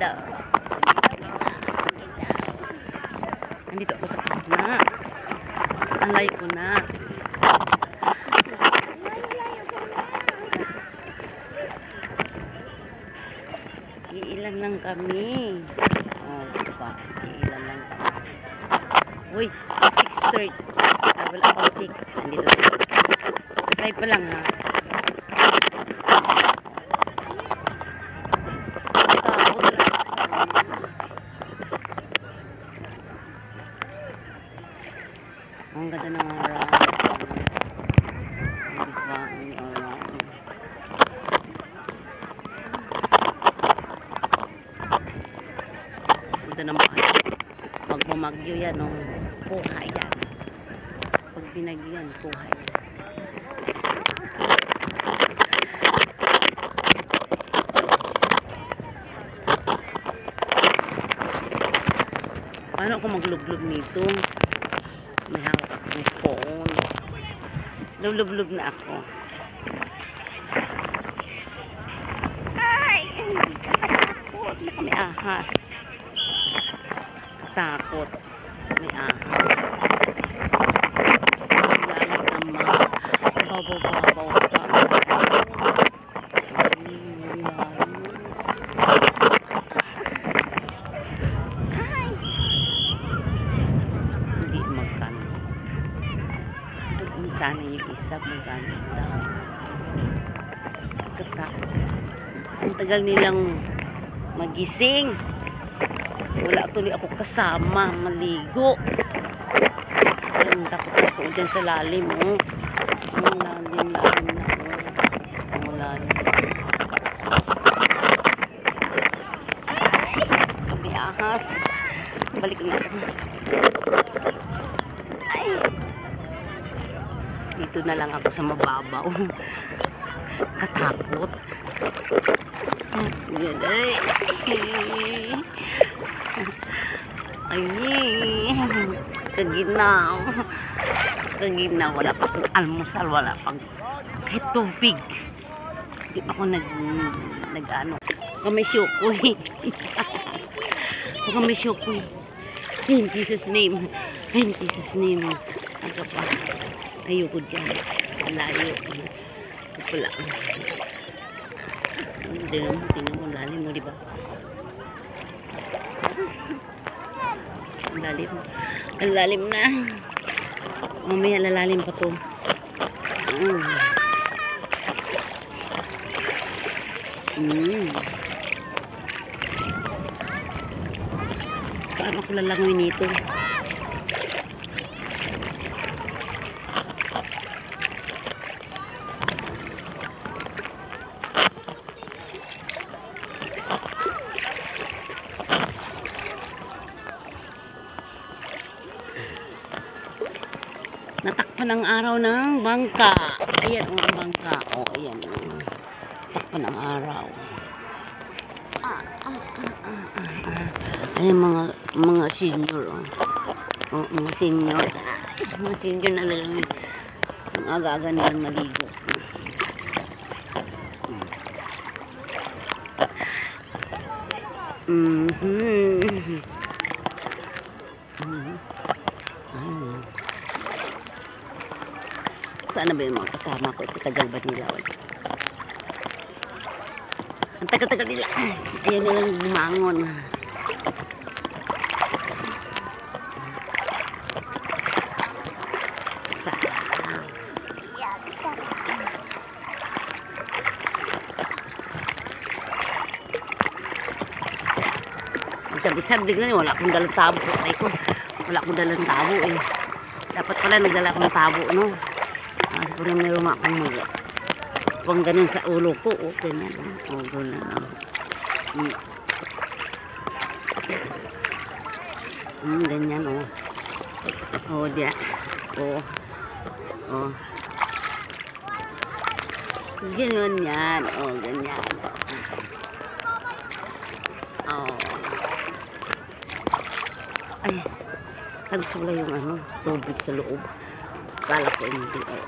daw. Nandito ako sa gitna. Ang layo ko na. Iilan lang kami. Oh, diba? Iilan lang kami. Uy, 6:30. Wala pang 6. Nandito. Try pa lang ha. Ang ganda ng araw. Diba? Ang araw. Ganda naman. Pag bumagyo yan, no? Puhay yan. Pag binagyo yan, puhay yan. Paano ako maglublog nito? May hawak akong phone. Lublog na ako. Ay! Takot. May ahas. Takot. May ahas. Layo naman. Babaw-babaw pa. Sana yung isa magkano daw. Ang tagal nilang magising. Wala tuloy ako kasama maligo. Ang takot ako dyan sa lalim, oh. Ang lalim na, oh. Ang lalim. Kami ahas. Balik na ako. Ay! Dito na lang ako sa mababaw. Katakot. Ay. Ay. Kaginaw. Kaginaw. Wala pa akong almusal. Wala pang kahit tubig. Hindi pa ako nag-ano. Kamay syukoy. Kamay syukoy. In Jesus name. In Jesus name. Aga pa. Ayoko dyan. Layo. Ito pala. Tingnan mo, lalim mo, diba? Ang lalim. Ang lalim na. Mamaya lalalim pa to. Paano ko lalangoy nito? Natakpan ang araw ng bangka. Ayan ang bangka. O, ayan. Takpan ang araw. Ayan mga senior. O, mga senior. Mga senior na lang. Ang aga-aga nilang maligo. Saan na ba yung mga kasama ko? Tagal ba nila? Ang tagal-tagal nila. Ayaw nilang bumangon. Sabik-sabik na wala akong dalang tabo. Wala akong dalang tabo eh. Dapat pala nagdala akong tabo, no? Siguro meron akong mga pang ganun sa ulo ko. Okay na. Okay na. Ganyan, oh. Oh, diya. Oh. Oh. Ganyan yan. Oh, ganyan. Oh. Ay. Tagsula yung ano, tubig sa loob. Kala ko hindi. Ay.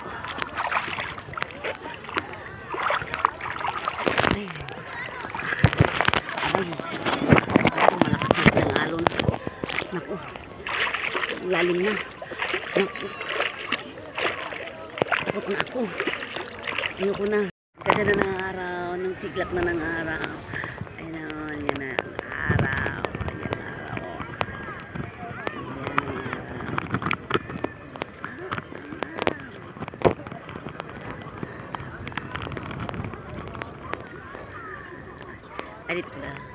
Ay. Naku. Lalim na. Naku. Takot na ako. Ayoko na. Ganda na ng araw. Nung siglap na ng araw. Ayun, yan na ang araw. Ayan ang araw. Ayan ang araw. Alit na.